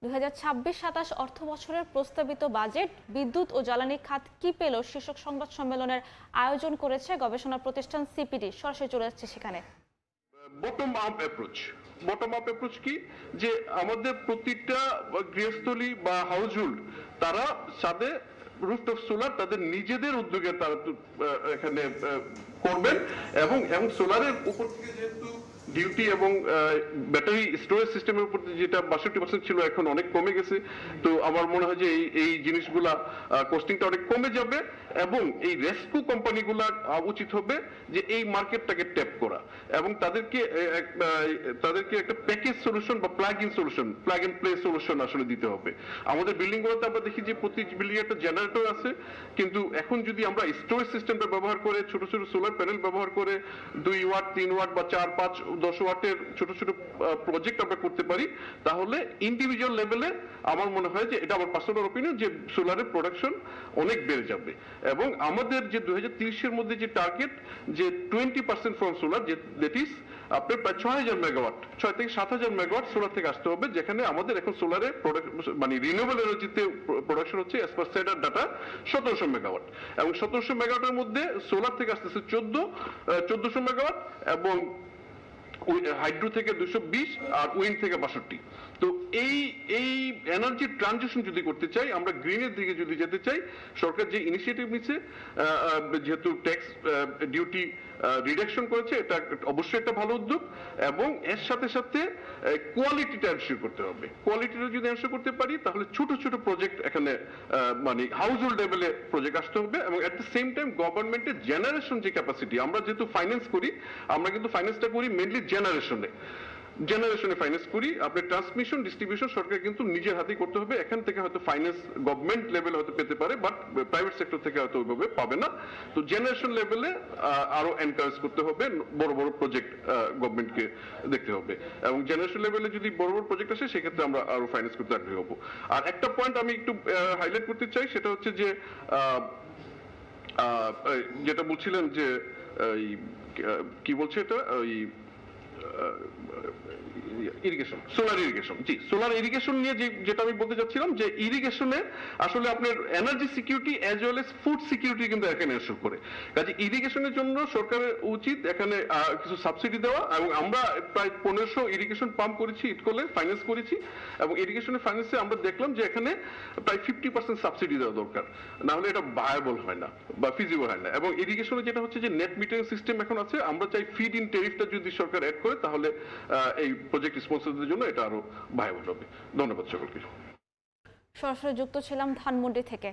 2026-27 অর্থ বছরের প্রস্তাবিত বাজেট বিদ্যুৎ ও জ্বালানি খাত কি পেল শীর্ষক সংবাদ সম্মেলনের আয়োজন করেছে গবেষণা প্রতিষ্ঠান সিপিডি। সরাসরি চলে যাচ্ছে সেখানে। বটম আপ অ্যাপ্রোচ কি, যে আমাদের প্রতিটা গৃহস্থলী বা হাউসহোল্ড তারা ছাদে রুফটপ সোলার তাদের নিজেদের উদ্যোগে তারা এখানে করবেন এবং সোলারের উপর থেকে যেহেতু ডিউটি এবং ব্যাটারি স্টোরেজ সিস্টেমের উপর যেটা 62% ছিল এখন অনেক কমে গেছে। তো আমার মনে হয় যে এই জিনিসগুলা কস্টিংটা অনেক কমে যাবে এবং এই রেস্কো কোম্পানিগুলা উচিত হবে যে এই মার্কেটটাকে ট্যাপ করা এবং তাদেরকে একটা প্যাকেজ সলিউশন বা প্লাগ এন্ড প্লে সলিউশন আসলে দিতে হবে। আমাদের বিল্ডিং গুলোতে আমরা দেখি যে প্রতি বিল্ডিং একটা জেনারেটর আছে, কিন্তু এখন যদি আমরা স্টোরেজ সিস্টেমটা ব্যবহার করে ছোট ছোট সোলার প্যানেল ব্যবহার করে 2 ওয়াট 3 ওয়াট বা 4 5 10 ওয়াটের ছোট ছোট প্রজেক্ট আমরা করতে পারি, তাহলে ইন্ডিভিজুয়াল লেভেলে আমার মনে হয় যে এটা আমার পার্সোনাল অপিনিয়ন যে সোলারের প্রোডাকশন অনেক বেড়ে যাবে এবং আমাদের যে 2030-এর মধ্যে যে টার্গেট যে 20% ফ্রম সোলার, যে দ্যাট ইজ আপনার প্রায় 6000 মেগাওয়াট 6 থেকে 7000 মেগাওয়াট সোলার থেকে আসতে হবে, যেখানে আমাদের এখন সোলারের মানে রিনিউয়েবল এনার্জিতে প্রোডাকশন হচ্ছে as per cider data 1700 megawatt এবং 1700 মেগাওয়াটের মধ্যে সোলার থেকে আসতেছে 1400 মেগাওয়াট এবং হাইড্রো থেকে 220 আর উইন্ড থেকে 62। তো এই এনার্জি ট্রানজিশন যদি করতে চাই, আমরা গ্রিনের দিকে যদি যেতে চাই, সরকার যে ইনিশিয়েটিভ নিচ্ছে, যেহেতু ট্যাক্স ডিউটি রিডাকশন করেছে, এটা অবশ্যই একটা ভালো উদ্যোগ এবং এর সাথে সাথে কোয়ালিটিটা এনশিওর করতে হবে। কোয়ালিটিটা যদি এনশিওর করতে পারি তাহলে ছোট ছোট প্রজেক্ট এখানে মানে হাউসহোল্ড লেভেলে প্রজেক্ট আসতে হবে এবং এট দ্য সেম টাইম গভর্নমেন্টের জেনারেশন যে ক্যাপাসিটি, আমরা যেহেতু ফাইন্যান্স করি, আমরা কিন্তু ফাইন্যান্সটা করি মেইনলি জেনারেশনে ফাইন্যান্স করি। আপনি ট্রান্সমিশন ডিস্ট্রিবিউশন সরকার কিন্তু নিজের হাতেই করতে হবে। এখান থেকে হয়তো ফাইন্যান্স গভর্নমেন্ট লেভেলে হয়তো পেতে পারে, বাট প্রাইভেট সেক্টর থেকে হয়তো ওইভাবে পাবে না। তো জেনারেশন লেভেলে আরো এনকারেজ করতে হবে, বড় বড় প্রজেক্ট গভর্নমেন্টকে দেখতে হবে এবং জেনারেশন লেভেলে যদি বড় বড় প্রজেক্ট আসে সেক্ষেত্রে আমরা আরো ফাইন্যান্স করতে আগ্রহী হবো। আর একটা পয়েন্ট আমি একটু হাইলাইট করতে চাই, সেটা হচ্ছে যে যেটা বলছিলেন যে কি বলছে এটা, ওই ইরিগেশন, সোলার ইরিগেশন। জি, সোলার ইরিগেশন নিয়ে যেটা আমি বলতে চাচ্ছিলাম যে ইরিগেশনে আসলে আপনার energy security as well as food security কিন্তু এখানে এনশিওর করে। কাজে ইরিগেশনের জন্য সরকারের উচিত এখানে কিছু সাবসিডি দেওয়া এবং আমরা প্রায় 1500 ইরিগেশন পাম্প করেছি, ইটকলে ফাইন্যান্স করেছি এবং ইরিগেশনের ফাইন্যান্সে আমরা দেখলাম যে এখানে প্রায় 50% সাবসিডি দেওয়া দরকার, না হলে এটা ভায়াবল হয় না বা ফিজিবল হয় না। এবং ইরিগেশনে যেটা হচ্ছে যে নেট মিটারিং সিস্টেম এখন আছে, আমরা চাই ফিড ইন টেরিফটা যদি সরকার অ্যাড করে তাহলে এই প্রজেক্ট স্পন্সরদের জন্য এটা আরো ভায়াবল হবে। ধন্যবাদ সকলকে। সরাসরি যুক্ত ছিলাম ধানমন্ডি থেকে।